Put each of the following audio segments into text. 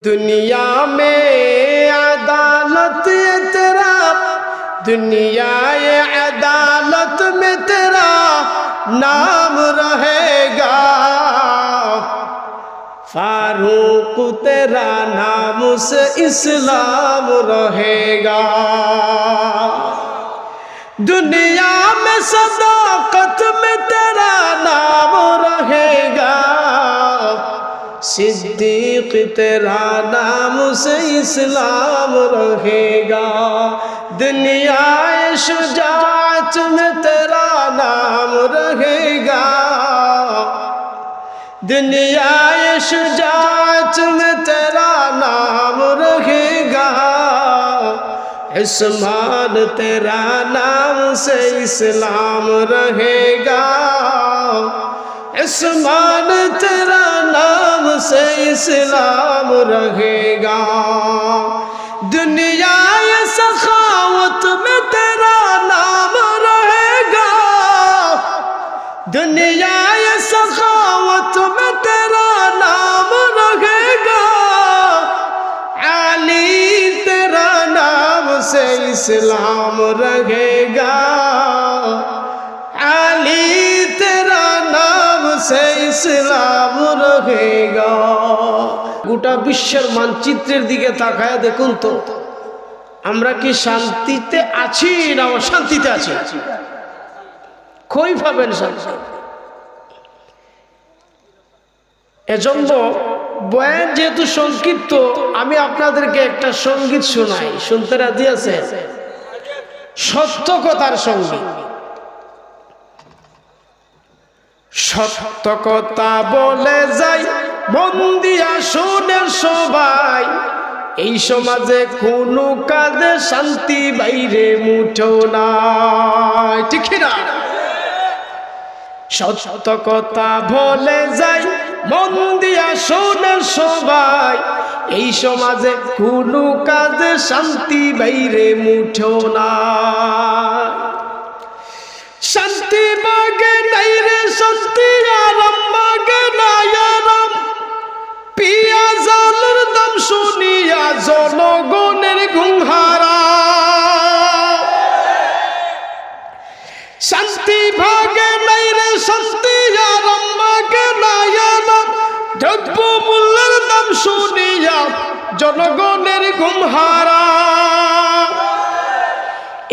दुनिया में अदालत तेरा, दुनिया ये अदालत में तेरा नाम रहेगा। फारूक तेरा नाम से इस्लाम रहेगा। दुनिया में सदाकत में तेरा नाम रहेगा। सिद्दीक तेरा नाम से इस्लाम रहेगा। दुनिया शुजाअत में तेरा नाम रहेगा। दुनिया शुजाअत में तेरा नाम रहेगा। उस्मान तेरा नाम से इस्लाम रहेगा। उस्मान तेरा नाम से इस्लाम रहेगा। दुनिया ये सखावत में तेरा नाम रहेगा। दुनिया ये सखावत में तेरा नाम रहेगा। अली तेरा नाम से इस्लाम रहेगा। अली तेरा नाम से इस्लाम रहेगा। গোটা বিশ্বের মানচিত্রের দিকে তাকায় দেখুন তো, আমরা কি শান্তিতে আছি না অশান্তিতে আছি? কই পাবেন শান্তি? এজন্য বয়ান যেহেতু সংক্ষিপ্ত, আমি আপনাদেরকে একটা সঙ্গীত শোনাই। শুনতে রাজি আছে? সত্য কথার সঙ্গীত। সত্য কথা বলে যাই, মন দিয়া শোনে সবাই। এই সমাজে কোনো কাজে শান্তি বাইরে মুঠো নাই, ঠিক না? সত্য কথা বলে যাই, মন দিয়া শোনে সবাই। এই সমাজে কোনো কাজে শান্তি বাইরে মুঠো নাই। শান্তি মাগে নাই রে শান্তি, আরাম মাগে নাই আরাম। পিয়াজ আলুর দাম শুনিয়া জনগণের ঘুম হারাম। শান্তি ভাগে নাই রে শান্তি, আরাম মাগে নাই আরাম। দ্রব্য মূল্যের দাম শুনিয়া জনগণের ঘুম হারাম।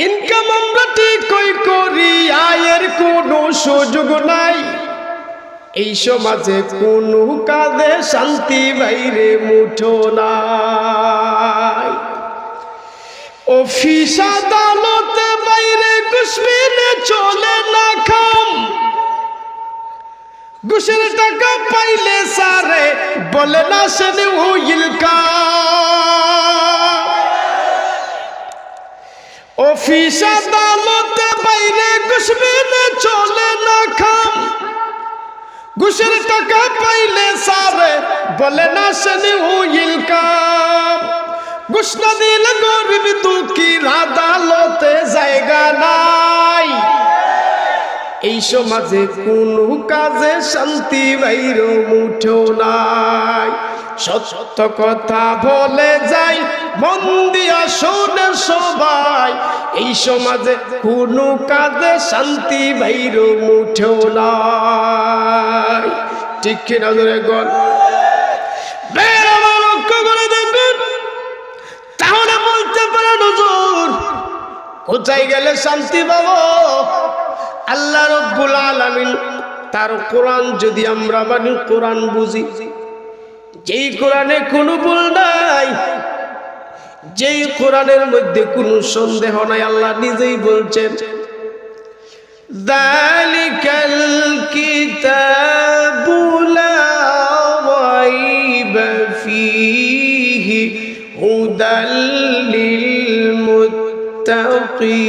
ইনকাম আমরা ঠিকই করি, আয়ের কোনো সুযোগ নাই। এই সমাজে কোনো কাজে শান্তি বাইরে মুঠো নাই। অফিস আদালতে বাইরে ঘুষ মেনে চলে না খাম। ঘুষের টাকা পাইলে সারে বলে না সেনে উইল কাম। অফিস আদালতে বাইরে ঘুষ মেনে চলে না খাম। ঘুষের টাকা পাইলে সারে বলে না সেনে উইল কাম। ঘুষ না দিলে গরিব দুঃখীর আদালতে জায়গা নাই। এই সমাজে কোনো কাজে শান্তি বাইরে মুঠো নাই। সত্য কথা বলে যাই, মন দিয়া শোনে সবাই। এই সমাজে কোনো কাজে শান্তি বাইরে মুঠো নাই, ঠিক কিনা? ধরে গণ লক্ষ্য করে দেখুন, তাহলে বলতে পারেন হুজুর কোথায় গেলে শান্তি পাবো? আল্লাহ রব্বুল আলামিন তার কোরআন যদি আমরা মানি, কোরআন বুঝি, যেই কোরআনে কোনো ভুল নাই, যেই কোরআনের মধ্যে কোনো সন্দেহ নাই, আল্লাহ নিজেই বলছেন যালিকাল কিতাবু লা রাইবা ফীহি হুদাল লিল মুত্তাকিন।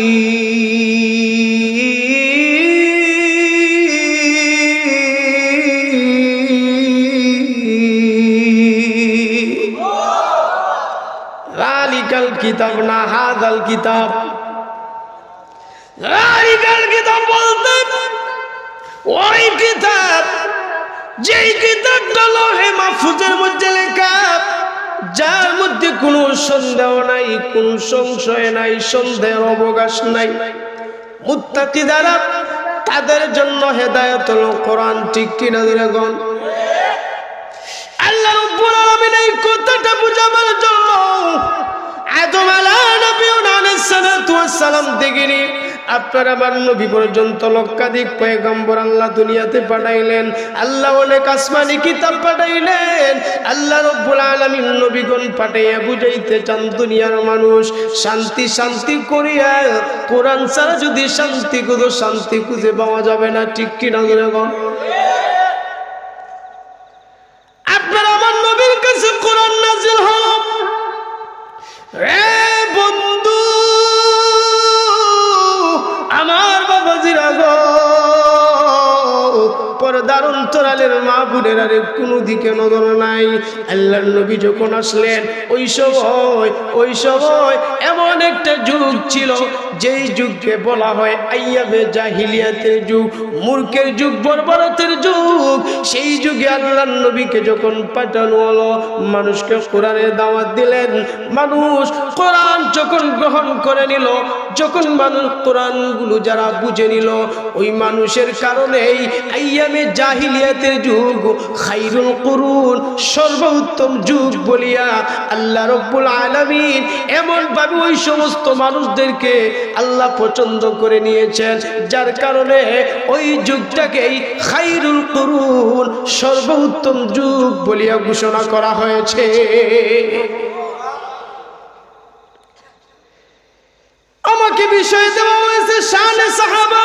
রালিকাল কিতাব না হাদাল কিতাব। রালিকাল কিতাব বলতে ওই কিতাব যেই কিতাবটা লৌহে মাহফুজের মধ্যে লেখা, যার মধ্যে কোনো সন্দেহ নাই, কোন সংশয় নাই, সন্দেহের অবকাশ নাই। মুত্তাকি যারা তাদের জন্য হেদায়েত হলো কোরআন। ঠিক কিনা দিলেগণ? আল্লাহ রাব্বুল আলামিন এই কথাটা বুঝাবার জন্য আদম আলাইহিস সালাম থেকে আপনার আমার নবী পর্যন্ত লক্ষাধিক পয়গম্বর আল্লাহ দুনিয়াতে পাঠাইলেন। আল্লাহ অনেক আসমানি কিতাব পাঠাইলেন। আল্লাহ রাব্বুল আলামিন নবীগণ পাঠাইয়া বুঝাইতে চান দুনিয়ার মানুষ শান্তি শান্তি করিয়া কোরআন ছাড়া যদি শান্তি খুঁজে পাওয়া যাবে না। ঠিক কিনা বলেন? আপনার আমার নবীর কাছে কোরআন নাযিল হলো। রে বন্ধু আমার বাবাজিরা গো, পর্দার অন্তরালের মা বোনেরা রে, কোনো দিকে নজর নাই। আল্লাহর নবী যখন আসলেন ওই সময় এমন একটা যুগ ছিল যেই যুগকে বলা হয় আইয়াবে জাহিলিয়াতের যুগ, মূর্খের যুগ, বর্বরতার যুগ। সেই যুগে আল্লাহর নবীকে যখন পাঠানো হলো, মানুষকে কোরআনের দাওয়াত দিলেন। মানুষ কোরআন যখন গ্রহণ করে নিল, যখন মানুষ কোরআনগুলো যারা বুঝে নিল, ওই মানুষের কারণেই আইয়ামে জাহিলিয়াতের যুগ খাইরুল কুরুন, সর্বোত্তম যুগ বলিয়া আল্লাহ রাব্বুল আলামিন এমন ভাবে ওই সমস্ত মানুষদেরকে আল্লাহ পছন্দ করে নিয়েছেন, যার কারণে ওই যুগটাকেই খাইরুল কুরুন, সর্বোত্তম যুগ বলিয়া ঘোষণা করা হয়েছে। আমাকে বিষয় দেওয়া হয়েছে শানে সাহাবা।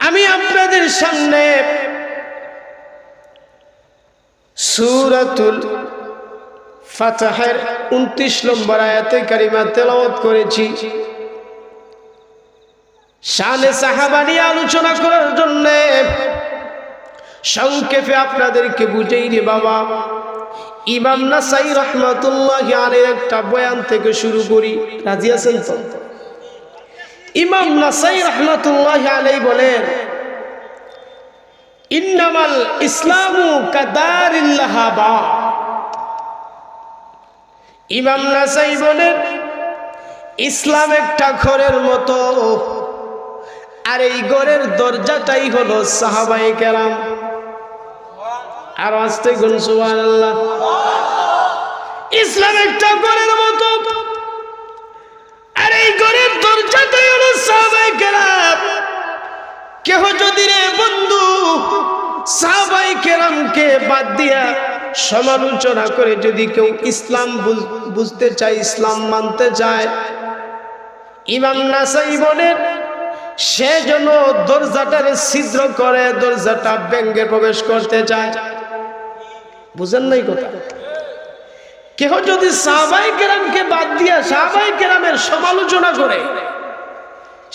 আমি আপনাদের সামনে সূরাতুল ফাতহের 29 নম্বর আয়াতে কারিমা তেলাওয়াত করেছি। শানে সাহাবা নিয়ে আলোচনা করার জন্য সংক্ষেপে আপনাদেরকে বুঝাই রে বাবা। ইমাম নাসাই রাহমাতুল্লাহি আলাইহির একটা বয়ান থেকে শুরু করি, রাজি আছেন তো? ইমাম নাসাই রাহমাতুল্লাহি আলাইহি বলেন, ইন্নামাল ইসলামু কাদারিল লাহাবা। ইমাম নাসাই বলেন, ইসলাম একটা ঘরের মতো, আর এই ঘরের দরজাটাই হলো সাহাবায়ে কেরাম। আর আস্তে গুন সুবহানাল্লাহ। ইসলাম একটা ঘরের মতো, আর এই ঘরের দরজাটাই হলো সাহাবায়ে কেরাম। কেহ যদি রে বন্ধু সাহাবায়ে কেরামকে বাদ দিয়া সমালোচনা করে যদি কেউ ইসলাম বুঝতে চায়, ইসলাম মানতে চায়, ইমাম নাসাই বলেন সে যেন দরজাটারে ছিদ্র করে, দরজাটা ভেঙে প্রবেশ করতে চায়। বুঝেন নাই কথা? কেহ যদি সাহাবায়ে কেরামকে বাদ দিয়া সাহাবায়ে কেরামের সমালোচনা করে,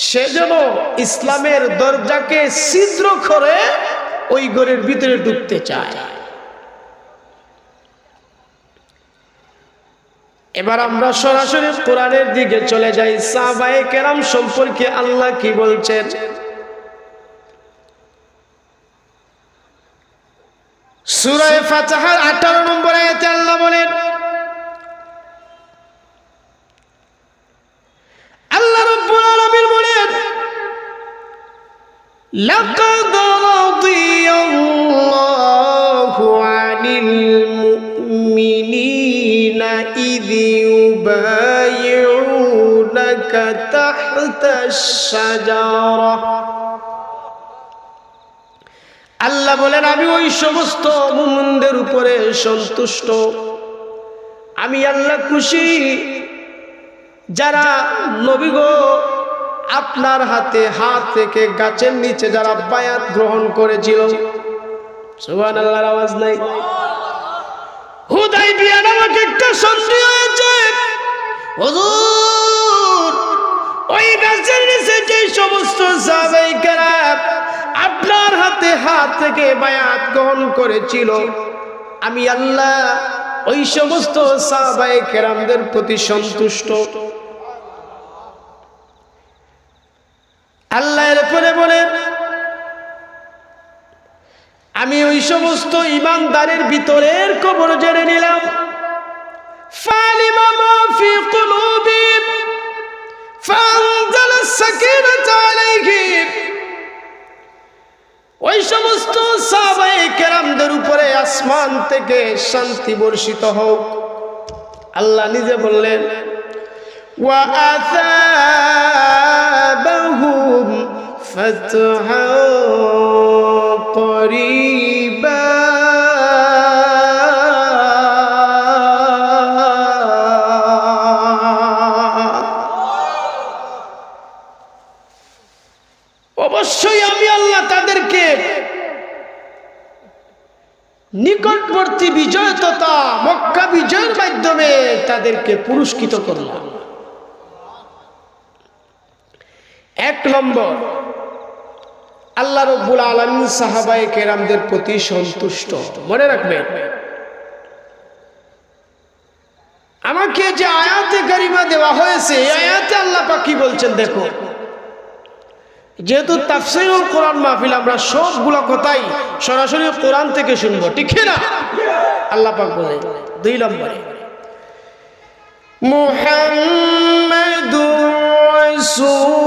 সে যেন ইসলামের দরজাকে ছিদ্র করে ওই ঘরের ভিতরে ঢুকতে চায়। এবার আমরা সরাসরি কোরআনের দিকে চলে যাই। সাহাবায়ে কেরাম সম্পর্কে আল্লাহ কি বলছেন? সূরা ফাতিহার 18 নম্বর আয়াতে আল্লাহ বলেন, আল্লাহ রাব্বুল আলামিন বলেন, লাকাদ রাদিয়াল্লাহু আনিল মুমিনিনা ইয ইউবাইউনাকা তাহতাশ শাজারা। আল্লাহ বলেন, আমি ওই সমস্ত মুমিনদের উপরে সন্তুষ্ট, আমি আল্লাহ খুশি যারা নবী গো আপনার হাতে হাত রেখে গাছের নিচে যারা বায়াত গ্রহণ করেছিল। সুবহানাল্লাহর আওয়াজ নাই? হুদাইবিয়া নামক একটা সন্ধি হয়েছে। হুজুর ওই গাছের নিচে যে সমস্ত সাহাবায়ে কেরাম আপনার হাতে হাত থেকে বায়াত গ্রহণ করেছিল, আমি আল্লাহ ওই সমস্ত সাহাবায়ে কেরামদের প্রতি সন্তুষ্ট। আল্লাহ এরপরে বলেন, আমি ওই সমস্ত ঈমানদারের ভিতরের খবর জেনে নিলাম। ফালিমা মা ফি কুলুবিহিম ফাআনজালাস সাকিনাতা আলাইহিম। ওই সমস্ত সাহাবায়ে কেরামদের উপরে আসমান থেকে শান্তি বর্ষিত হোক। আল্লাহ নিজে বললেন ওয়া আসাবাহুম ফাতহান করিবা। অবশ্যই আমি আল্লাহ তাদেরকে নিকটবর্তী বিজয় তথা মক্কা বিজয়ের মাধ্যমে তাদেরকে পুরস্কৃত করলাম। এক নম্বর, আল্লাহ রাব্বুল আলামিন সাহাবায়ে কেরামদের প্রতি সন্তুষ্ট। মনে রাখবেন, আমাকে যে আয়াতে কারিমা দেওয়া হয়েছে এই আয়াতে আল্লাহ পাক কি বলছেন দেখো। যেহেতু তাফসীরুল কোরআন মাহফিল, আমরা সবগুলো কথাই সরাসরি কোরআন থেকে শুনবো, ঠিক না? আল্লাহ পাক বলে 2 নম্বরে মুহাম্মাদুর রাসূলুল্লাহ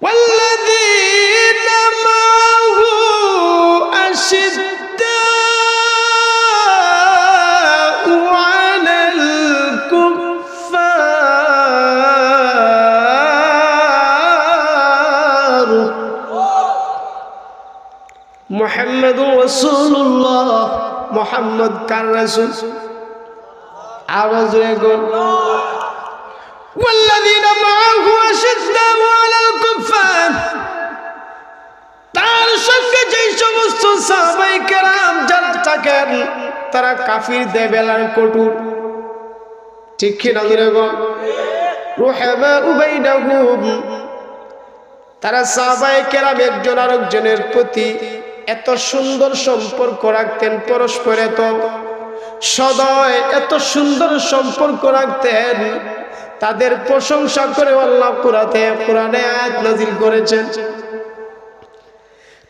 ওয়াল্লাযীনা মা'হু আশিদ্দাউ আলাল কুফফার। মুহাম্মাদুর রাসূলুল্লাহ, মুহাম্মদ কার রাসূল? আওয়াজ করে বল। ওয়াল্লাযীনা মা'হু আশিদ্দাউ আলাল কুফফার, তার সঙ্গে যে সমস্ত সাহাবায়ে কেরাম যারা থাকেন তারা কাফিরদের বেলায় কঠোর, ঠিক কি না? রুহামা বাইনাহুম, তারা সাহাবায়ে কেরাম একজন আরেকজনের প্রতি এত সুন্দর সম্পর্ক রাখতেন, পরস্পর এত সদয়, এত সুন্দর সম্পর্ক রাখতেন। তাদের প্রশংসা করে আল্লাহ কোরআনে আয়াত নাযিল করেছেন।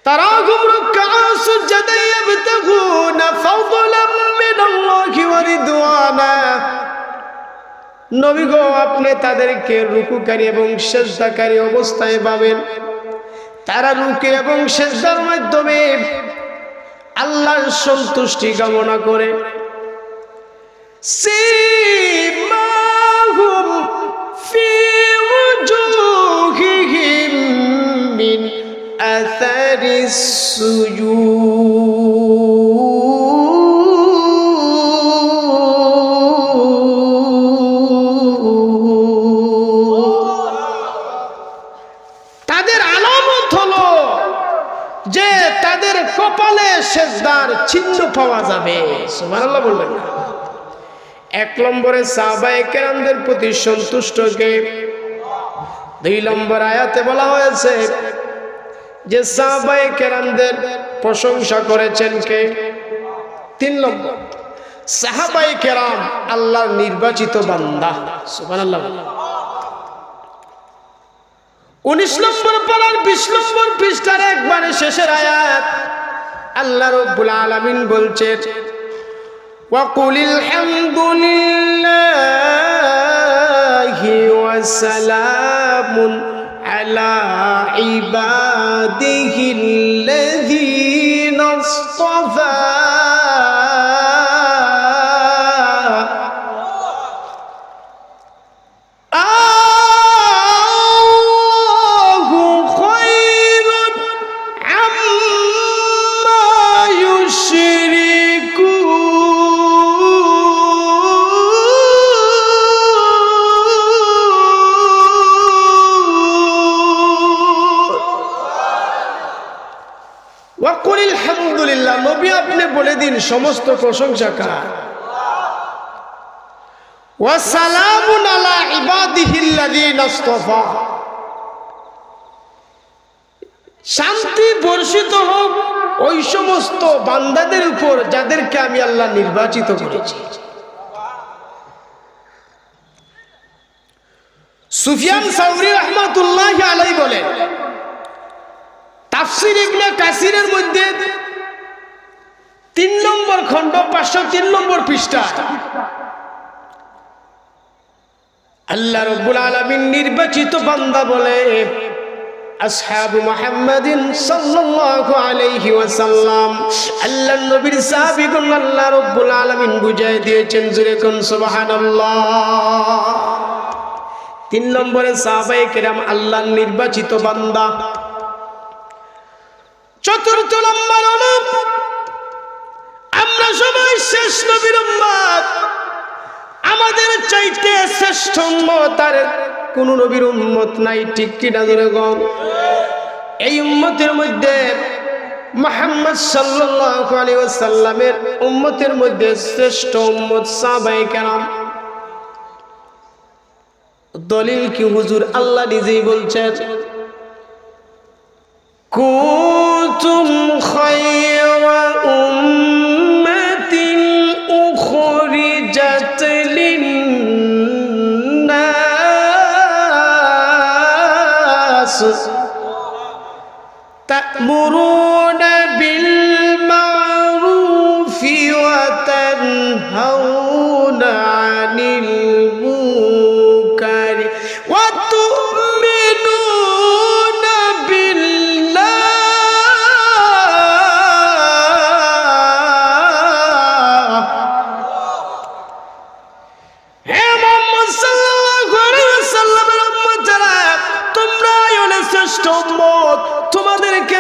তারাহুম রুকআ সুজদা ইয়াবতাগুনা ফাদলাম মিনাল্লাহি ওয়া রিদওয়ানা। নবী গো, আপনি তাদেরকে রুকুকারী এবং সিজদাকারী অবস্থায় পাবেন। তারা রুকু এবং সিজদার মাধ্যমে আল্লাহর সন্তুষ্টি কামনা করে। সিমাহুম ফি ওয়াজুহিহিম মিন আসারিস সুজুদ। তাদের আলামত হলো যে তাদের কপালে সিজদার চিহ্ন পাওয়া যাবে। সুবহানাল্লাহ বলবেন না? 1 নম্বরে সাহাবায়ে কেরামদের প্রতি সন্তুষ্ট কে? 2 নম্বর আয়াতে বলা হয়েছে যে সাহাবায়ে কেরামদের প্রশংসা করেছেন কে? 3 নম্বর, সাহাবায়ে কেরাম আল্লাহর নির্বাচিত বান্দা। সুবহানাল্লাহ। 19 নম্বর পারার 20 নম্বর পৃষ্ঠার একবারে শেষের আয়াত আল্লাহ রাব্বুল আলামিন বলছেন ওয়া কুলিল হামদুলিল্লাহি ওয়া সালামুন আলা ইবাদিহিল্লাযীনা ইসতাফা। নবী আপনি বলে দিন সমস্ত প্রশংসা কার। ওয়া সালামুন আলা ইবাদিহিল্লাযীনা ইসতাফা, শান্তি বর্ষিত হোক ওই সমস্ত বান্দাদের উপর যাদেরকে আমি আল্লাহ নির্বাচিত করেছি। সুফিয়ান সাউরি রাহমাতুল্লাহি আলাইহি বলেন, তাফসীর ইবনে কাসিরের মধ্যে 3 নম্বর খণ্ড 503 নম্বর পৃষ্ঠা, আল্লাহ রাব্বুল আলামিন নির্বাচিত বান্দা বলে আসহাবু মুহাম্মাদিন সাল্লাল্লাহু আলাইহি ওয়াসাল্লাম, আল্লাহর নবীর সাহাবীগণ আল্লাহ রাব্বুল আলামিন বুঝায় দিয়েছেন, জোরে কোন সুবহানাল্লাহ। 3 নম্বরে সাহাবায়ে কেরাম আল্লাহর নির্বাচিত বান্দা। 4র্থ নম্বর হলো আমরা সবাই শেষ নবীর উম্মত, আমাদের চাইতে শ্রেষ্ঠ উম্মত আর কোন নবীর উম্মত নাই, ঠিক কি না জোরে গো? এই উম্মতের মধ্যে মুহাম্মদ সাল্লাল্লাহু আলাইহি ওয়াসাল্লামের উম্মতের মধ্যে শ্রেষ্ঠ উম্মত সাহাবায়ে কেরাম। দলিল কি হুজুর? আল্লাহ নিজেই বলছেন, কুনতুম খায়রা উম্মাতিন উখরিজাত লিন-নাস তা'মুরুনা বিল মা'রুফি ওয়া তানহাউনা আনিল মুনকারি ওয়া তু'মিনুনা বিল্লাহ। হে মুহাম্মদ সাল্লাল্লাহু আলাইহি ওয়াসাল্লামের উম্মতেরা, তোমরাই হলে শ্রেষ্ঠ উম্মত। তোমাদেরকে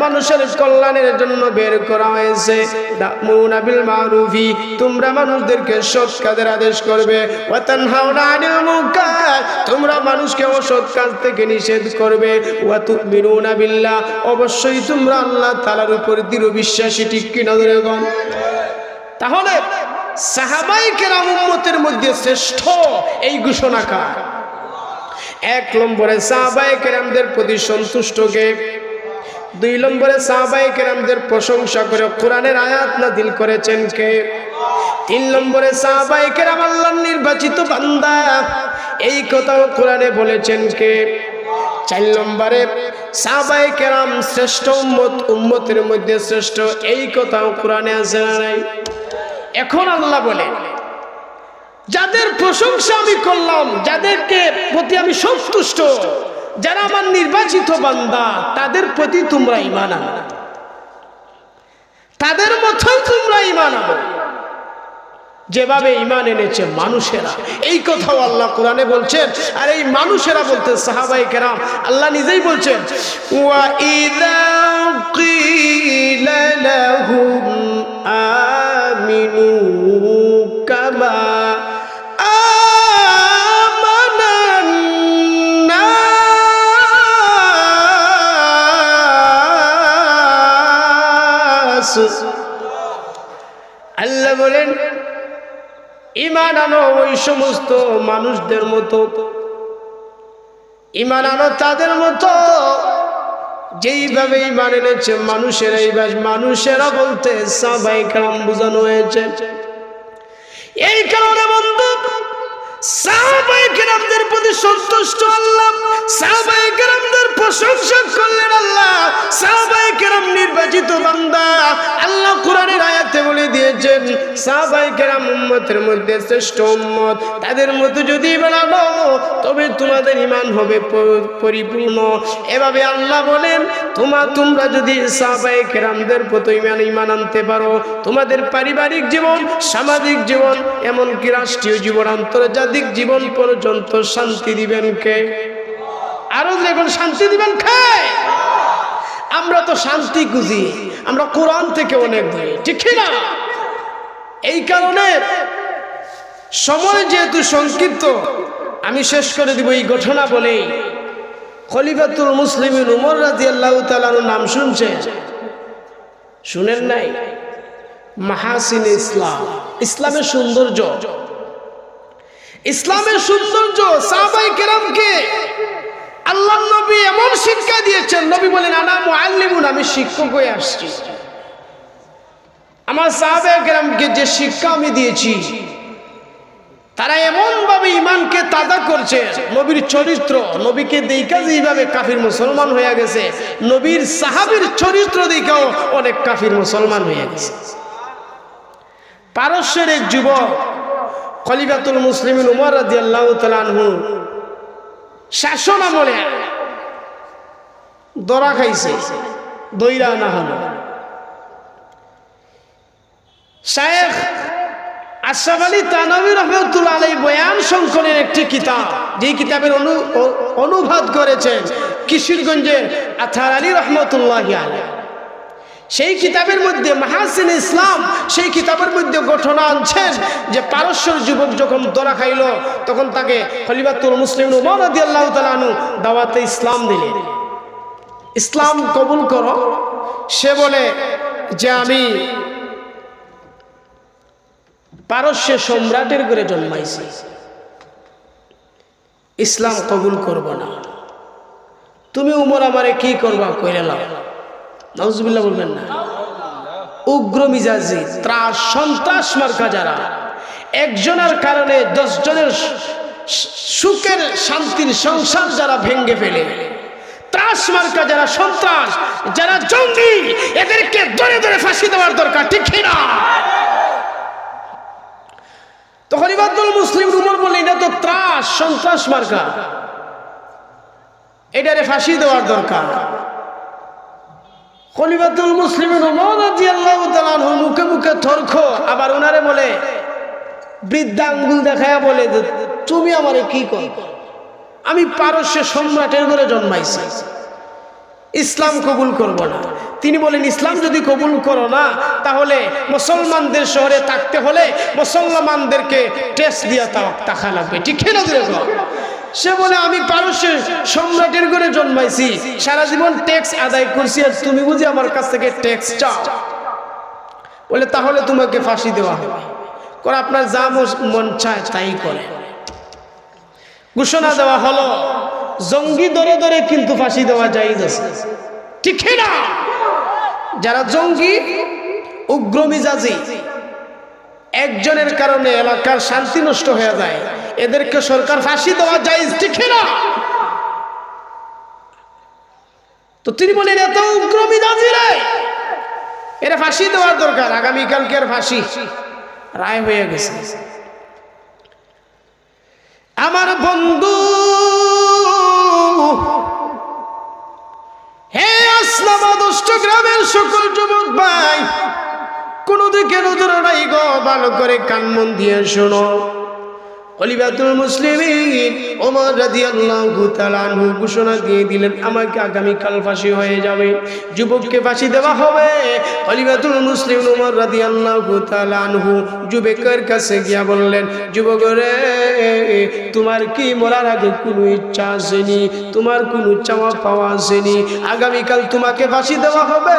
মানুষের কল্যাণের জন্য বের করা হয়েছে। তা'মুরুনা বিল মা'রুফি, তোমরা মানুষদেরকে সৎ কাজের আদেশ করবে। ওয়া তানহাউনা আনিল মুনকার, তোমরা মানুষকে অসৎ কাজ থেকে নিষেধ করবে। ওয়া তু'মিনুনা বিল্লাহ, অবশ্যই তোমরা আল্লাহ তাআলার উপর দৃঢ় বিশ্বাসী, ঠিক কি না জোরে বলেন? তাহলে সাহাবায়ে কেরাম উম্মতের মধ্যে শ্রেষ্ঠ, এই ঘোষণা কার? 1 নম্বরে সাহাবায়ে কেরামদের প্রতি সন্তুষ্ট কে? 2 নম্বরে সাহাবায়ে কেরামদের প্রশংসা করে কোরআনের আয়াত নাযিল করেছেন কে? 3 নম্বরে সাহাবায়ে কেরাম আল্লাহর নির্বাচিত বান্দা, এই কথাও কোরআনে বলেছেন কে? 4 নম্বরে সাহাবায়ে কেরাম শ্রেষ্ঠ উম্মত, উম্মতের মধ্যে শ্রেষ্ঠ, এই কথাও কোরআনে আছে না নাই? এখন আল্লাহ বলে, যাদের প্রশংসা আমি করলাম, যাদেরকে প্রতি আমি সন্তুষ্ট, যারা আমার নির্বাচিত বান্দা, তাদের প্রতি তোমরা ঈমান আনো, তাদের মতোই তোমরা ঈমান আনো যেভাবে ঈমান এনেছে মানুষেরা। এই কথাও আল্লাহ কোরআনে বলছেন। আর এই মানুষেরা বলতে সাহাবায়ে কেরাম, আল্লাহ নিজেই বলছেন, ওয়া ইযা কিলা লাহুম আমিনু কামা আল্লাহ বলেন, ঈমান আনো ওই সমস্ত মানুষদের মতো, ঈমান আনো তাদের মতো যেইভাবে ঈমান এনেছে মানুষেরা। মানুষেরা বলতে সাহাবায়ে কেরাম বোঝানো হয়েছে। এই কারণে বন্ধু, সাহাবায়ে কেরামদের প্রতি সন্তুষ্ট আল্লাহ, সাহাবায়ে কেরামদের প্রশংসা করলেন আল্লাহ। সাহাবায়ে কেরাম নির্বাচিত বান্দা, আল্লাহ কোরআনের আয়াতে বলে দিয়েছেন সাহাবায়ে কেরাম উম্মতের মধ্যে শ্রেষ্ঠ উম্মত। তাদের মতো যদি ঈমান আনো তবে তোমাদের ঈমান হবে পরিপূর্ণ। এভাবে আল্লাহ বলেন, তোমরা যদি সাহাবায়ে কেরামদের প্রতি ঈমান আনতে পারো, তোমাদের পারিবারিক জীবন, সামাজিক জীবন, এমনকি রাষ্ট্রীয় জীবন, আন্তর্জাতিক জীবন পর্যন্ত শান্তি দিবেন কে? আরো যখন শান্তি দিবেন কে? আমরা তো শান্তি খুঁজি, আমরা কোরআন থেকে অনেক দূরে, ঠিক না? এই কারণে সময় যেহেতু সংক্ষিপ্ত, আমি শেষ করে দিব এই ঘটনা বলেই। খলিফাতুল মুসলিমিন উমর রাদিয়াল্লাহু তাআলার নাম শুনছেন? শুনেন নাই? মাহাসিন ইসলাম, ইসলামের সৌন্দর্য, ইসলামের সৌন্দর্য। সাহাবায়ে কেরামকে আল্লাহর নবী এমন শিক্ষা দিয়েছেন, নবী বলেন, আনা মুআল্লিমুন, আমি শিক্ষক হয়ে আসছি। আমার সাহাবায়ে কেরামকে যে শিক্ষা আমি দিয়েছি, তারা এমন ভাবে ইমানকে তাজা করছে, নবীর চরিত্র, নবীকে দেখা যেভাবে কাফির মুসলমান হয়ে গেছে, নবীর সাহাবীর চরিত্র দেখাও অনেক কাফির মুসলমান হয়ে গেছে। পারস্যের এক যুবক খলিফাতুল মুসলিমিন উমর রাদিয়াল্লাহু তাআলা আনহু শাসন আমলে দরা খাইছে, দইরা না হলো। শায়েখ আশরাফ আলী থানভী রাহমাতুল্লাহ আলাইহি বয়ান সংকলনের একটি কিতাব, যে কিতাবের অনুবাদ করেছেন কিশোরগঞ্জের আথার আলী রহমতুল্লাহি আলাইহি। সেই কিতাবের মধ্যে মাহাসিন ইসলাম, সেই কিতাবের মধ্যে ঘটনা আনছেন যে পারস্যের যুবক যখন ধরা খাইল তখন তাকে খলিফাতুল মুসলিমিন উমর রাদিয়াল্লাহু তাআলা আনহু দাওয়াতে ইসলাম দিলেন। ইসলাম কবুল করো। সে বলে যে আমি পারস্য সম্রাটের ঘরে জন্মাইছি, ইসলাম কবুল করব না। তুমি উমর আমারে কি করবা কইরা লাও। নাউজুবিল্লাহ বলবেন না। উগ্র মিজাজি ত্রাস সন্ত্রাস মার্কা যারা, একজনের কারণে 10 জনের সুখের শান্তির সংসার যারা ভেঙ্গে ফেলে, ত্রাস মার্কা যারা, সন্ত্রাস যারা, জঙ্গি, এদেরকে ধরে ধরে ফাঁসি দেওয়ার দরকার, ঠিক না? তো খলিফাতুল মুসলিম উমর বললেন এটা তো ত্রাস সন্ত্রাস মার্কা, এটারে ফাঁসি দেওয়ার দরকার। খলিফাতুল মুসলিমিন উমর রাদিয়াল্লাহু তাআলা আনহু মুখে মুখে তর্ক, আবার ওনারে বলে বৃদ্ধা আঙ্গুল দেখায়া বলে তুমি আমারে কি কর, আমি পারস্য সম্রাটের ঘরে জন্মাইছি, ইসলাম কবুল করব না। তিনি বলেন ইসলাম যদি কবুল করো না তাহলে মুসলমানদের শহরে থাকতে হলে মুসলমানদেরকে টেস্ট দিয়া টাকা লাগবে, ঠিক না? সে বলে আমি পারস্যের সম্রাটের ঘরে জন্মাইছি, সারা জীবন ট্যাক্স আদায় করছি, আর তুমি বুঝি আমার কাছ থেকে ট্যাক্স চাও? বলে তাহলে তোমাকে ফাঁসি দেওয়া হবে। করে আপনার যা মন চায় তাই করে। ঘোষণা দেওয়া হলো জঙ্গি ধরে ধরে কিন্তু ফাঁসি দেওয়া জায়েজ আছে, ঠিক না? যারা জঙ্গি, উগ্র মিজাজি, একজনের কারণে এলাকার শান্তি নষ্ট হয়ে যায়, এদেরকে সরকার ফাঁসি দেওয়া জায়েজ, ঠিক না? তো তিনি বলেন এত উগ্র মিজাজি রে, এরা ফাঁসি দেওয়ার দরকার। আগামীকালকের ফাঁসি রায় হয়ে গেছে। আমার বন্ধু, হে আসলামাবাদ গ্রামের সকল যুবক ভাই, কোন দিকে নজর নাই গো, ভালো করে কান মন দিয়ে শোনো। খলিফাতুল মুসলিমিন ওমর রাদিয়াল্লাহু তাআলা আনহু ঘোষণা দিয়ে দিলেন আমাকে আগামীকাল ফাঁসি হয়ে যাবে, যুবককে ফাঁসি দেওয়া হবে। খলিফাতুল মুসলিমিন ওমর রাদিয়াল্লাহু তাআলা আনহু যুবকের কাছে গিয়া বললেন, যুবক রে, তোমার কি মরার আগে কোনো ইচ্ছা আসেনি? তোমার কোনো চাওয়া পাওয়া আসেনি? আগামীকাল তোমাকে ফাঁসি দেওয়া হবে,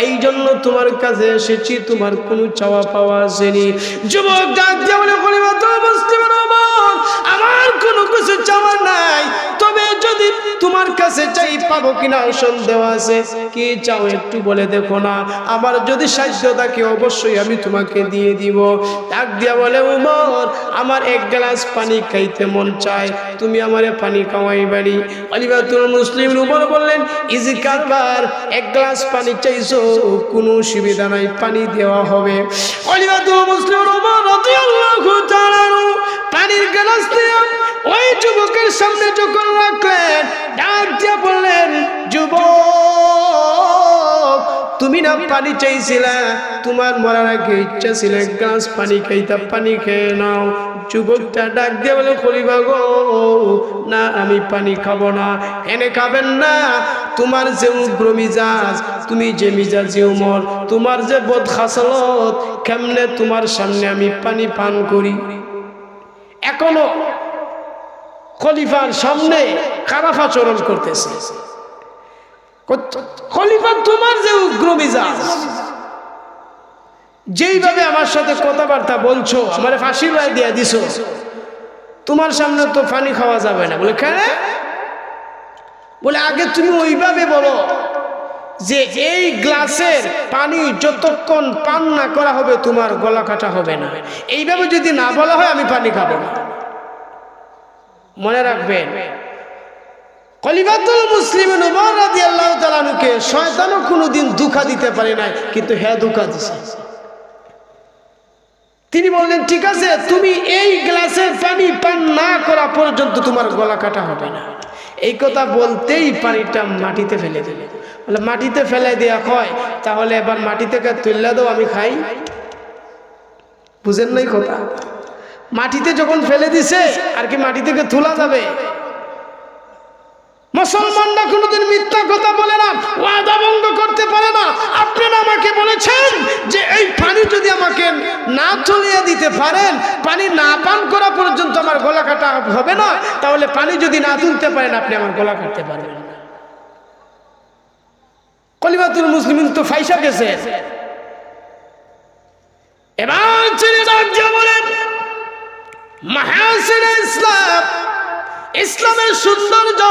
এই জন্য তোমার কাছে এসেছি, তোমার কোনো চাওয়া পাওয়া আসেনি? যুবক ডাক দিয়া বলে, খলিফাতুল মুসলিমিন আমার কোনো কিছু চাওয়া নাই, তবে যদি তোমার কাছে চাই পাবো কিনা সন্দেহ আছে। কি চাও একটু বলে দেখো না, আমার যদি সাহায্য থাকে অবশ্যই আমি তোমাকে দিয়ে দিব। ডাক দিয়া বলে, উমর আমার এক গ্লাস পানি খাইতে মন চায়, তুমি আমারে পানি খাওয়াই বাড়ি। খলিফাতুল মুসলিমিন উমর বললেন, ইজি কাবার, এক গ্লাস পানি চাইছো, কোনো অসুবিধা নাই, পানি দেওয়া হবে। খলিফাতুল মুসলিমিন উমর রাদিয়াল্লাহু তাআলা পানির গ্লাস দিয়ে ওই যুবকের সামনে যখন রাখলেন, ডাক দিয়া বললেন, যুবক তুমি না পানি চাইছিলা, তোমার মরার আগে ইচ্ছা ছিল এক গ্লাস পানি খাইতা, পানি খেয়ে নাও। যুবকটা ডাক দিয়ে বলে, খলিফা গো, না আমি পানি খাবো না। এনে খাবেন না? তোমার যে উগ্র মিজাজ, তুমি যে মিজাজি উমর, তোমার যে বদ খাসলত, কেমনে তোমার সামনে আমি পানি পান করি? এখনো খলিফার সামনে খারাপ আচরণ করতেছে। খলিফা তোমার যে উগ্র মিজাজ, যেইভাবে আমার সাথে কথাবার্তা বলছো, আমার ফাঁসির রায় দিয়ে দিছো, তোমার সামনে তো পানি খাওয়া যাবে না। বলে কেন? বলে আগে তুমি ওইভাবে বলো যে এই গ্লাসের পানি যতক্ষণ পান না করা হবে তোমার গলা কাটা হবে না। এইভাবে যদি না বলা হয় আমি পানি খাবো না। মনে রাখবেন, খলিফাতুল মুসলিমিন ওমর রাদিয়াল্লাহু তাআলা আনহুকে শয়তানও কোনোদিন ধোঁকা দিতে পারে নাই, কিন্তু হ্যাঁ ধোঁকা দিছে। তিনি বললেন ঠিক আছে, তুমি এই গ্লাসের পানি পান না করা পর্যন্ত তোমার গলা কাটা হবে না। এই কথা বলতেই পানিটা মাটিতে ফেলে দিল। বলে মাটিতে ফেলে দেওয়া হয়, তাহলে এবার মাটি থেকে তুললে দাও আমি খাই। বুঝেন নাই কথা? মাটিতে যখন ফেলে দিছে আর কি মাটি থেকে তোলা যাবে? মুসলমানরা কোনোদিন মিথ্যা কথা বলে না, ওয়াদা ভঙ্গ করতে পারে না। আপনারা আমাকে বলেছেন যে এই পানি যদি আমাকে না তুলিয়ে দিতে পারেন, পানি না পান করা পর্যন্ত আমার গলা কাটা হবে না, তাহলে পানি যদি না তুলতে পারেন আপনি আমার গলা কাটতে পারবেন না। খলিফাতুল মুসলিমিন তো ফাইসা গেছে। এবার তিনি রাজ্য বলেন মাহাসিনে ইসলাম, ইসলামের সৌন্দর্য,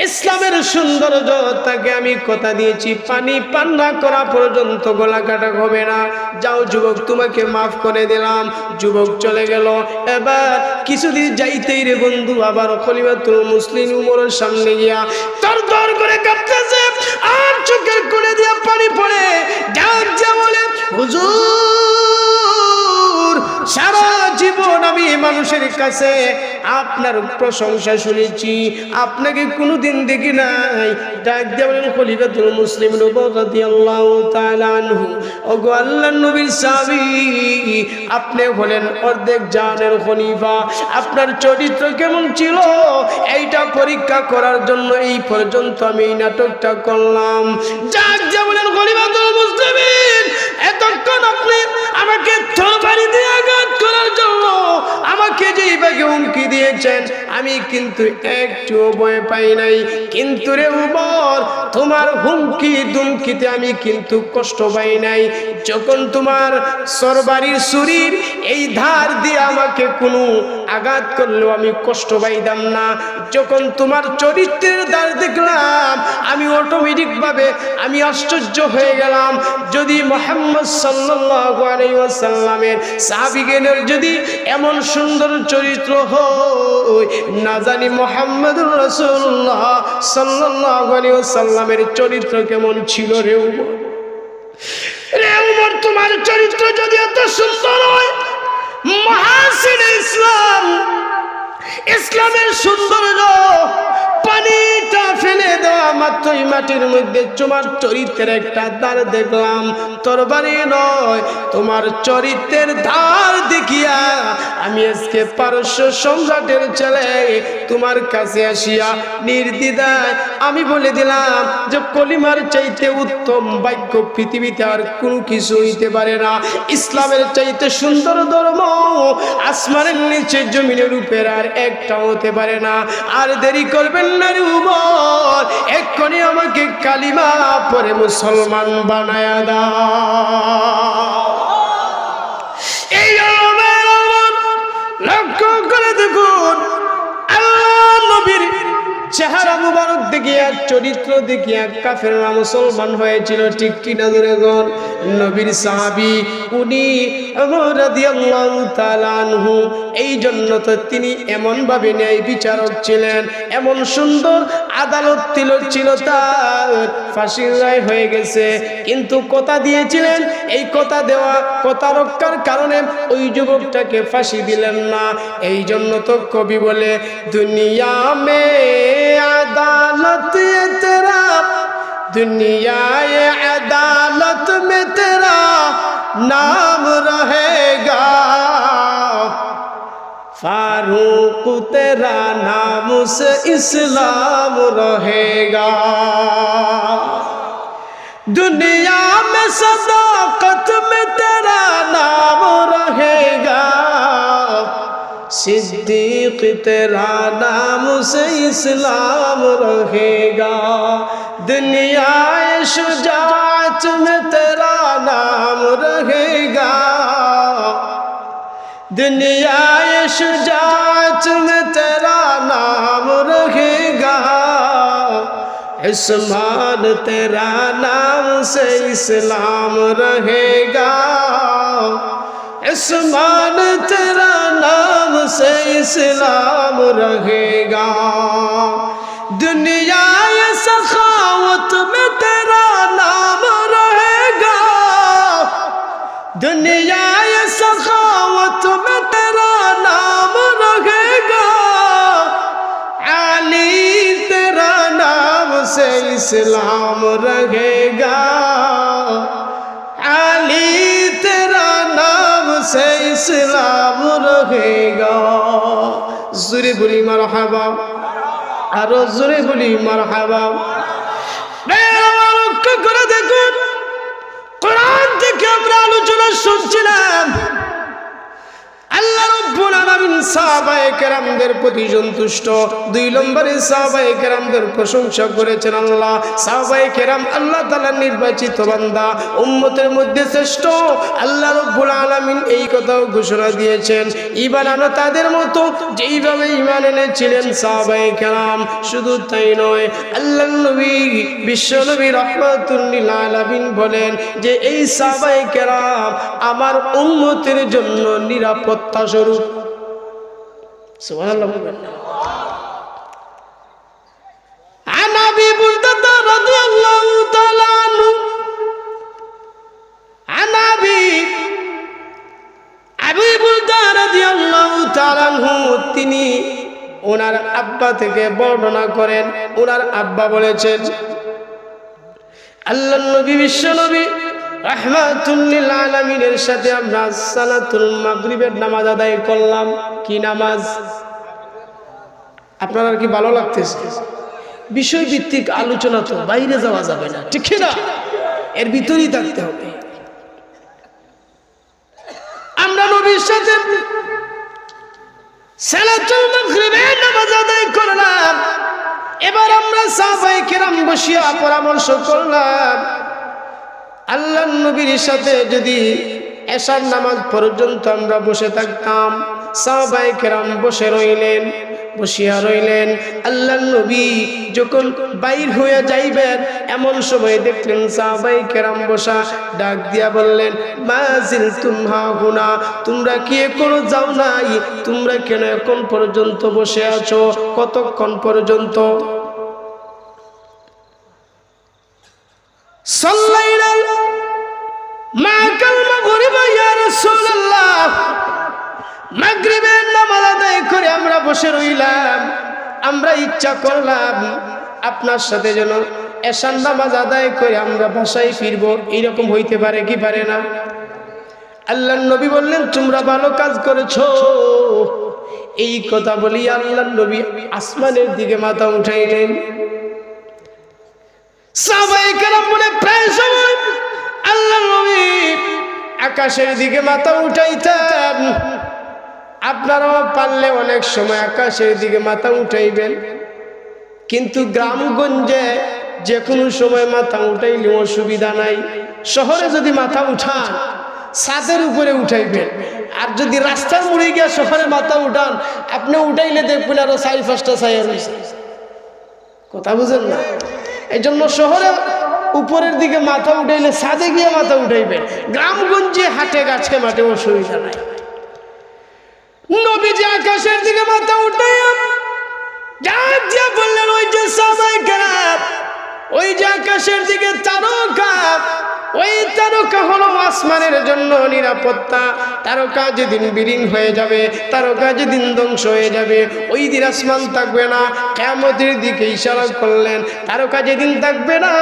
ইসলামের সৌন্দর্য তাকে আমি কথা দিয়েছি পানি পান না করা পর্যন্ত গলা কাটা হবে না। যাও যুবক, তোমাকে মাফ করে দিলাম। যুবক চলে গেল। এবার কিছুদিন যাইতেই রে বন্ধু আবার খলিফাতুল মুসলিম উমরের সামনে গিয়া তরতর করে কাঁপতেছে, আর চোখের কোণে দিয়া পানি পড়ে। ডাক যা বলে হুজুর, সারা জীবন আমি মানুষের কাছে আপনার প্রশংসা শুনেছি, আপনাকে কোনোদিন দেখি নাই। ডাক দিয়ে বলেন খলিফাতুল মুসলিম রাদিয়াল্লাহু তাআলা আনহু, ওগো আল্লাহর নবীর সাহাবী, আপনি হলেন অর্ধেক জানের খলিফা। আপনার চরিত্র কেমন ছিল এইটা পরীক্ষা করার জন্য এই পর্যন্ত আমি এই নাটকটা করলাম। ডাক দিয়ে বলেন খলিফাতুল মুসলিমিন, এতক্ষণ আপনি আমাকে তরবারি দিয়ে আঘাত করার জন্য আমাকে যেইভাবে হুমকি দিয়েছেন আমি কিন্তু একটু ভয় পাই নাই, কিন্তু রে উমর তোমার হুমকি দুমকিতে আমি কিন্তু কষ্ট পাই নাই। যখন তোমার তরবারির ছুরির এই ধার দিয়ে আমাকে কোনো আঘাত করলেও আমি কষ্ট পাইতাম না। যখন তোমার চরিত্রের ধার দেখলাম আমি অটোমেটিকভাবে আমি আশ্চর্য হয়ে গেলাম। যদি মুহাম্মদ সাল্লাল্লাহু আলাইহি ওয়াসাল্লামের সাহাবীগণের যদি এমন সুন্দর চরিত্র হয়, না জানি মুহাম্মদুর রাসূলুল্লাহ সাল্লাল্লাহু আলাইহি ওয়াসাল্লামের চরিত্র কেমন ছিল রে উমর। রে উমর, তোমার চরিত্র যদি এত সুন্দর হয়, মাহাসিনে ইসলাম, ইসলামের সৌন্দর্য, পানিটা ফেলে দেওয়া মাত্রই মাটির মধ্যে তোমার চরিত্রের একটা ধার দেখলাম। তরবারি নয়, তোমার চরিত্রের ধার দেখিয়া আমি আজকে পারস্য সম্রাটের ছেলে তোমার কাছে আসিয়া নির্দ্বিধায় আমি বলে দিলাম যে কলিমার চাইতে উত্তম বাক্য পৃথিবীতে আর কোনো কিছু হইতে পারে না। ইসলামের চাইতে সুন্দর ধর্ম আসমানের নিচে জমিনের উপর আর একটা হতে পারে না। আর দেরি করবেন না রে উমর, এক্ষুনি আমাকে কালিমা পড়ে মুসলমান বানায়া দাও। এই লক্ষ্য করে দেখুন, আল্লাহ নবীর চেহারা মুবারক দেখিয়া চরিত্র দেখিয়া কাফেররা মুসলমান হয়েছিল, ঠিক কিনা ধরে গন? নবীর সাহাবী উনি ওমর রাদিয়াল্লাহু তাআলা আনহু, এই জন্য তো তিনি এমন ভাবে ন্যায় বিচারক ছিলেন, এমন সুন্দর আদালত ছিল তার, ফাঁসির রায় হয়ে গেছে। কিন্তু কথা দিয়েছিলেন, এই কথা দেওয়া কথা রক্ষার কারণে ওই যুবকটাকে ফাঁসি দিলেন না। এই জন্য তো কবি বলে দুনিয়া মে আদালত তেরা, দুনিয়ায়ে আদালত মে তেরা নাম रहेगा, फारूक तेरा नाम से इस्लाम रहेगा। दुनिया में सदाकत में तेरा नाम रहेगा, सिद्दीक तेरा नाम से इस्लाम रहेगा। दुनिया शुजाअत में तेरा नाम रहेगा, दुनिया शुजाअत में तेरा नाम रहेगा। इस्मान तेरा नाम से इस्लाम रहेगा, इस्मान तेरा नाम से इस्लाम रहेगा। दुनिया ये सखावत में तेरा नाम रहेगा, दुनिया ये सखावत में तेरा नाम रहेगा। अली तेरा नाम से इस्लाम रहेगा, अली तेरा नाम से इस्लाम रहेगा। ज़ोरे बोली मरहबा, आरो ज़ोरे बोली मरहबा। লক্ষ্য করে দেখুন, কোরআন থেকে আমরা আলোচনা শুনছিলাম। আল্লাহ রাব্বুল আলামিন সাহাবায়ে কেরামদের প্রতি সন্তুষ্ট। 2 নম্বরে সাহাবায়ে কেরামদের প্রশংসা করেছেন আল্লাহ। সাহাবায়ে কেরাম আল্লাহ তাআলার নির্বাচিত বান্দা, উম্মতের মধ্যে শ্রেষ্ঠ। আল্লাহ রাব্বুল আলামিন এই কথাও ঘোষণা দিয়েছেন, ঈমান আনো তাদের মতো যেইভাবে ঈমান এনেছিলেন সাহাবায়ে কেরাম। শুধু তাই নয়, আল্লাহর নবী বিশ্ব নবী রাহমাতুল লিল আলামিন বলেন যে এই সাহাবায়ে কেরাম আমার উম্মতের জন্য নিরাপত্তা স্বরূপ। সুবহানাল্লাহ। عن أبي بردة رضي الله تعالى عنه عن أبي بردة رضي الله تعالى عنه তিনি ওনার আব্বা থেকে বর্ণনা করেন। ওনার আব্বা বলেছেন, আল্লাহর নবী বিশ্ব নবী রাহমাতুল লিল আলামিনের সাথে আমরা সালাতুল মাগরিবের নামাজ আদায় করলাম। কি নামাজ? আপনার কি ভালো লাগতেছে? বিষয় ভিত্তিক আলোচনা তো বাইরে যাওয়া যাবে না, ঠিক না? এর ভিতরেই থাকতে হবে। আমরা নবীর সাথে সালাতুল মাগরিবের নামাজ আদায় করলাম। এবার আমরা সাহাবায়ে কেরাম বসিয়া পরামর্শ করলাম, আল্লাহর নবীর সাথে যদি এশার নামাজ পর্যন্ত আমরা বসে থাকতাম। সাহাবায়ে কেরাম বসিয়া রইলেন। আল্লাহর নবী যখন বাইর হয়ে যাইবেন এমন সময় দেখলেন সাহাবায়ে কেরাম বসা, ডাক দিয়া বললেন, মা জিলতুম হাহুনা, তোমরা কি এখনো যাও নাই? তোমরা কেন এখন পর্যন্ত বসে আছো? কতক্ষণ পর্যন্ত? সাল্লাইনা মাকাল মাগরিব ইয়া রাসূলুল্লাহ, মাগরিবের নামাজ আদায় করে আমরা বসে রইলাম। আমরা ইচ্ছা করলাম আপনার সাথে যেন এশার নামাজ আদায় করে আমরা বাসায় ফিরবো। এরকম হইতে পারে কি পারে না? আল্লাহর নবী বললেন, তোমরা ভালো কাজ করেছো। এই কথা বলি আল্লাহর নবী আসমানের দিকে মাথা উঠাইলেন। সাহাবায়ে কেরাম বলে প্রায় সময় আল্লাহর নবী আকাশের দিকে মাথা উঠাইতেন। আপনারাও পারলে অনেক সময় আকাশের দিকে মাথা উঠাইবেন, কিন্তু গ্রামগঞ্জে যে কোনো সময় মাথা উঠাইলে অসুবিধা নাই। শহরে যদি মাথা উঠান ছাদের উপরে উঠাইবেন, আর যদি রাস্তার মোড়ে গিয়ে শহরে মাথা উঠান আপনি উঠাইলে দেখবেন আরো 4-5টা ছায়া রয়েছে। কথা বুঝেন না? এই জন্য শহরে উপরের দিকে মাথা উঠাইলে ছাদে গিয়ে মাথা উঠাইবেন। গ্রামগঞ্জে হাটে গাছে মাঠে অসুবিধা নাই। নবীজি আকাশের দিকে মাথা উঠাইয়া যা বললেন, ওই যে সাহাবায়ে কেরাম, ওই যে আকাশের দিকে তারকা, ওই তারকা হলো আসমানের জন্য নিরাপত্তা। তারকা যেদিন বিলীন হয়ে যাবে, তারকা যেদিন ধ্বংস হয়ে যাবে, ওই দিন আসমান থাকবে না। কিয়ামতের দিকে ইশারা করলেন, তারকা যেদিন থাকবে না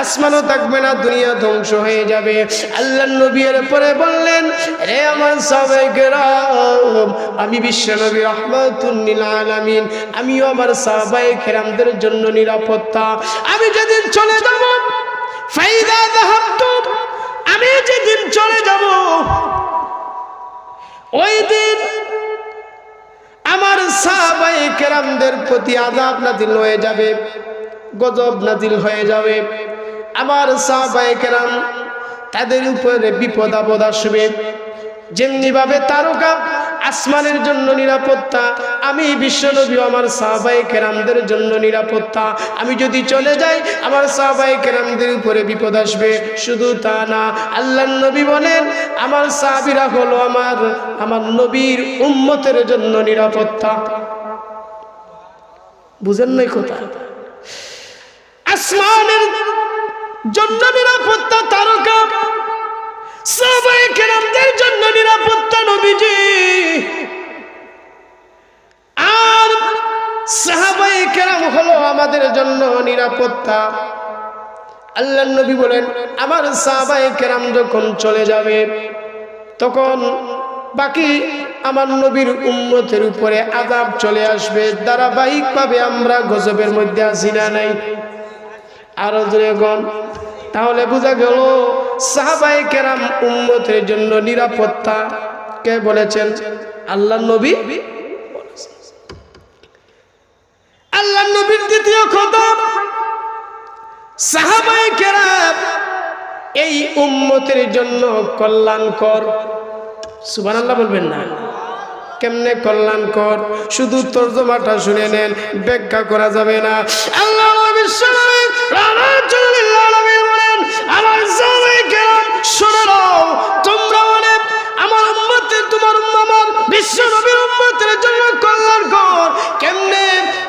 আসমানও থাকবে না, দুনিয়া ধ্বংস হয়ে যাবে। আল্লাহর নবী এর পরে বললেন, রে আমার সাহাবায়ে কেরাম, আমি বিশ্ব নবী রাহমাতুল লিল আলামিন, আমিও আমার সাহাবায়ে কেরামদের জন্য নিরাপত্তা। আমি যেদিন চলে যাব, ফাইদা যাহাবতু, আমি যেদিন চলে যাব ওই দিন আমার সাহাবায়ে কেরামদের প্রতি আযাব নাযিল হয়ে যাবে, গজব নাযিল হয়ে যাবে। আমার সাহাবায়ে কেরাম তাদের উপরে বিপদ আপদ আসবে। যেমনি ভাবে তারকা আসমানের জন্য নিরাপত্তা, আমি বিশ্বনবী আমার সাহাবায়ে কেরামদের জন্য নিরাপত্তা। আমি যদি চলে যাই আমার সাহাবায়ে কেরামদের উপরে বিপদ আসবে। শুধু তা না, আল্লাহর নবী বলেন আমার সাহাবীরা হলো আমার নবীর উম্মতের জন্য নিরাপত্তা। বুঝেন নাই কথা? আসমানের জন্য নিরাপত্তা তারকা, সাহাবায়ে কেরামদের জন্য নিরাপত্তা নবীজি, আর সাহাবায়ে কেরাম হলো আমাদের জন্য নিরাপত্তা। আল্লাহর নবী বলেন আমার সাহাবায়ে কেরাম যখন চলে যাবে তখন বাকি আমার নবীর উম্মতের উপরে আযাব চলে আসবে। ধারাবাহিকভাবে আমরা গজবের মধ্যে আছি না নাই? আরো জোরে গণ। তাহলে বোঝা গেল সাহাবায়ে কেরাম উম্মতের জন্য নিরাপত্তা কে বলেছেন? আল্লাহর নবী। আল্লাহর নবীর দ্বিতীয় খতম, সাহাবায়ে কেরাম এই উম্মতের জন্য কল্যাণকর। সুবহানাল্লাহ বলবেন না? কেমনে কল্যাণকর? শুধু তরজমাটা শুনে নেন, ব্যাখ্যা করা যাবে না। আল্লাহ বিশ্বনবী রাহমাতুল্লিল আলামিন বলেন আমার সাহাবায়ে কেরাম শুনে নাও, তোমরা বলে আমার উম্মতের, তোমার আমার বিশ্বনবীর উম্মতের জন্য কল্যাণকর। কেমনে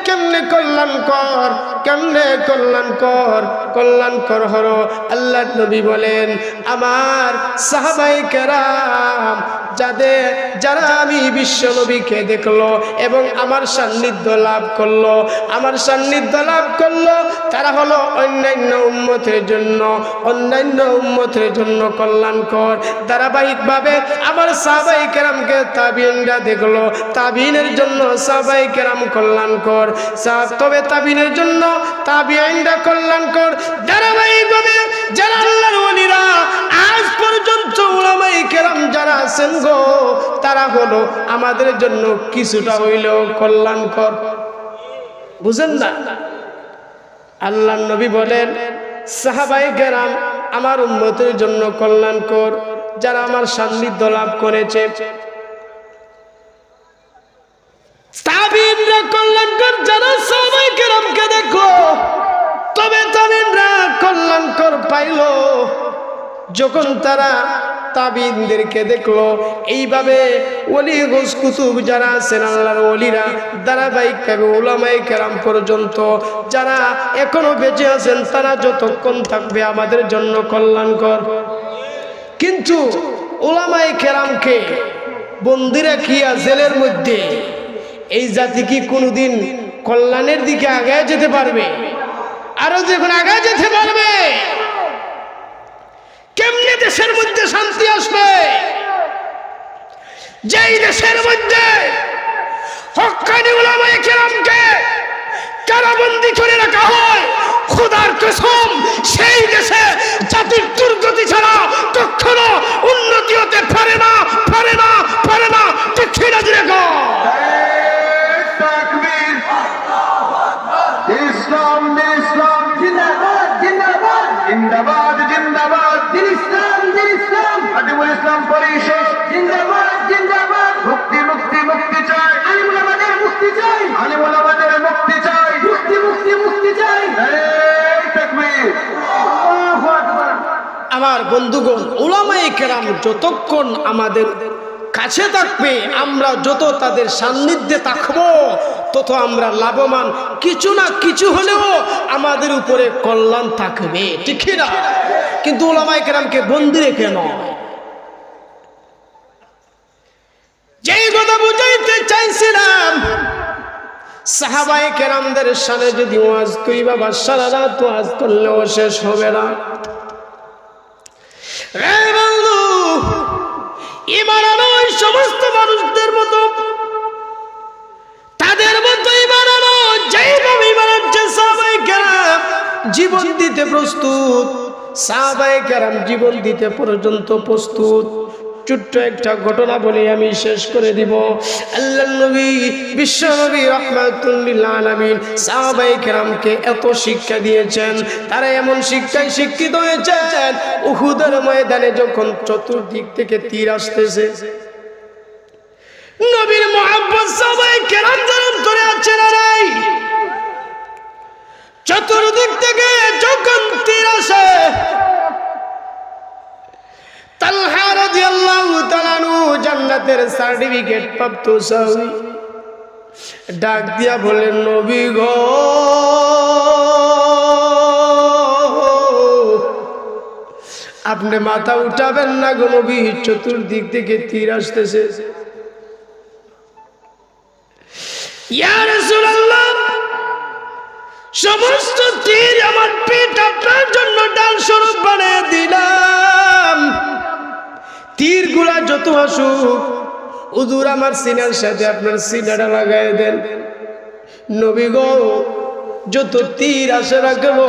কেমনে কল্যাণকর? কেমনে কল্যাণকর? কল্যাণকর হলো আল্লাহর নবী বলেন আমার সাহাবায়ে কেরাম যারা আমি বিশ্বনবীকে দেখলো এবং আমার সান্নিধ্য লাভ করলো, আমার সান্নিধ্য লাভ করলো, তারা হলো অন্যান্য উম্মতের জন্য কল্যাণকর। ধারাবাহিকভাবে আমার সাহাবায়ে কেরামকে তাবিঈনরা দেখলো, তাবিঈনের জন্য সাহাবায়ে কেরাম কল্যাণকর। তবে তাবিঈনের জন্য তাবিঈনরা কল্যাণকর। ধারাবাহিকভাবে যারা আল্লাহর ওলিরা আজ পর্যন্ত উলামায়ে কেরাম যারা আছেন গো, তারা হলো আমাদের জন্য কিছুটা হইলেও কল্যাণকর। বুঝেন না? আল্লাহর নবী বলেন সাহাবায়ে কেরাম আমার উম্মতের জন্য কল্যাণকর, যারা আমার সান্নিধ্য লাভ করেছে। তাবিঈনরা কল্যাণকর যারা সাহাবায়ে কেরামকে দেখো, তবে তাবিঈনরা কল্যাণকর পাইল যখন তারা তাবিঈনদেরকে দেখলো। এইভাবে ওলি গৌস কুতুব যারা আছেন আল্লাহর ওলিরা ধারাবাহিকভাবে উলামায়ে কেরাম পর্যন্ত যারা এখনো বেঁচে আছেন তারা যতক্ষণ থাকবে আমাদের জন্য কল্যাণকর। কিন্তু উলামায়ে কেরামকে বন্দী রাখিয়া জেলের মধ্যে এই জাতি কি কোনোদিন কল্যাণের দিকে আগায় যেতে পারবে? আরো যখন আগায় যেতে পারবে, কেমনে দেশের মধ্যে শান্তি আসবে? যেই দেশের মধ্যে হক্কানি উলামায়ে কেরামকে কারাবন্দী করে রাখা হয়, খোদার কসম সেই দেশে জাতির দুর্গতি ছাড়া কখনো উন্নতি হতে পারে না, পারে না, পারে না। ঠিক না দিলে গো ইসলাম জিন্দাবাদ জিন্দাবাদ জিন্দাবাদ জিন্দাবাদ, দিন ইসলাম আদিমুল ইসলাম পরিষদ জিন্দাবাদ জিন্দাবাদ, মুক্তি মুক্তি মুক্তি চাই, আলিমুল আমাদের মুক্তি চাই, আলিমুল আমাদের মুক্তি চাই, মুক্তি মুক্তি মুক্তি চাই। এই তাকবীর, আল্লাহু আকবার। আমার বন্ধুগণ, উলামায়ে কেরাম যতক্ষণ আমাদের কাছে থাকবে, আমরা যত তাদের সান্নিধ্যে থাকবো তত আমরা লাভবান। কিছু না কিছু হলেও আমাদের উপরে কল্যাণ থাকবে, ঠিক না? কিন্তু উলামায়ে কেরামকে বন্দী রেখে নয়। যেই কথা বুঝাইতে চাইছিলাম, সাহাবায়ে কেরামদের শানে যদি ওয়াজ করি বাবা, সারা রাত ওয়াজ করলেও শেষ হবে না। রে বন্ধু, ঈমান আনো ওই সমস্ত মানুষদের মতো, তাদের মতো ঈমান আনো যেইভাবে ঈমান আনছে সাহাবায়ে কেরাম, জীবন দিতে প্রস্তুত। সাহাবায়ে কেরাম জীবন দিতে পর্যন্ত প্রস্তুত। ছোট্ট একটা ঘটনা বলে আমি শেষ করে দিব। আল্লাহর নবী বিশ্ব নবী রাহমাতুল লিল আলামিন সাহাবায়ে কেরামকে এত শিক্ষা দিয়েছেন, তারা এমন শিক্ষায় শিক্ষিত হয়েছেন, উহুদের ময়দানে যখন চতুর্দিক থেকে তীর আসতেছে, নবীর মুহাব্বত সাহাবায়ে কেরাম যারা ধরে আছে না নাই, চতুর্দিক থেকে যখন তীর আসে, তালহা রাদিয়াল্লাহু তাআলা আনহু জান্নাতের সার্টিফিকেট প্রাপ্ত সাহাবী ডাক দিয়া বলেন, নবী গো, আপনি মাথা উঠাবেন না গো নবী, চতুর্দিক থেকে তীর আসতেছে। ইয়া রাসূলুল্লাহ, সমস্ত তীর আমার পেট আপনার জন্য ডাল স্বরূপ বানিয়ে দিলাম, তীরগুলা যত আসুক হুজুর আমার সিনার সাথে আপনার সিনাটা লাগাই দেন। নবী গো, যত তীর আসে রাখবো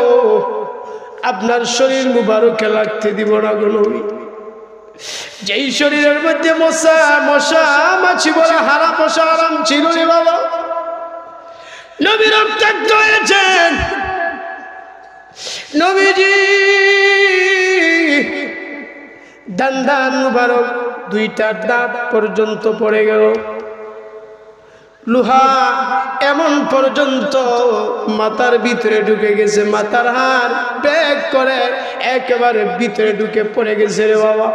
আপনার শরীর মুবারকে লাগতে দিব না গো নবী। যেই শরীরের মধ্যে মশা মাছি বলে হারা মশা আরাম ছিল রে বাবা, নবী রক্তাক্ত হয়েছেন, নবীজি দান মুবারক দুইটা দাঁত পর্যন্ত পড়ে গেল, লোহা এমন পর্যন্ত মাথার ভিতরে ঢুকে গেছে, মাথার হাড় ব্যাগ করে একেবারে ভিতরে ঢুকে পড়ে গেছে রে বাবা।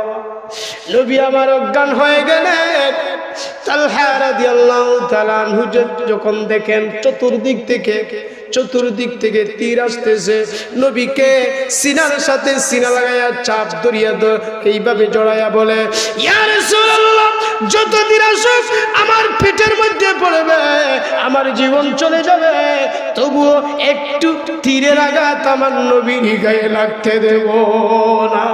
নবী আমার অজ্ঞান হয়ে গেলেন। তালহা রাদিয়াল্লাহু তাআলা আনহু যখন দেখেন চতুর্দিক থেকে তীর আসতেছে, নবীকে সিনার সাথে সিনা লাগাইয়া চাপ ধরিয়া এইভাবে জড়াইয়া বলে, ইয়া রাসূলুল্লাহ, যত তীর আসুক আমার পেটের মধ্যে পড়বে, আমার জীবন চলে যাবে, তবুও একটু তীরের আঘাত আমার নবীর গায়ে লাগতে দেব না।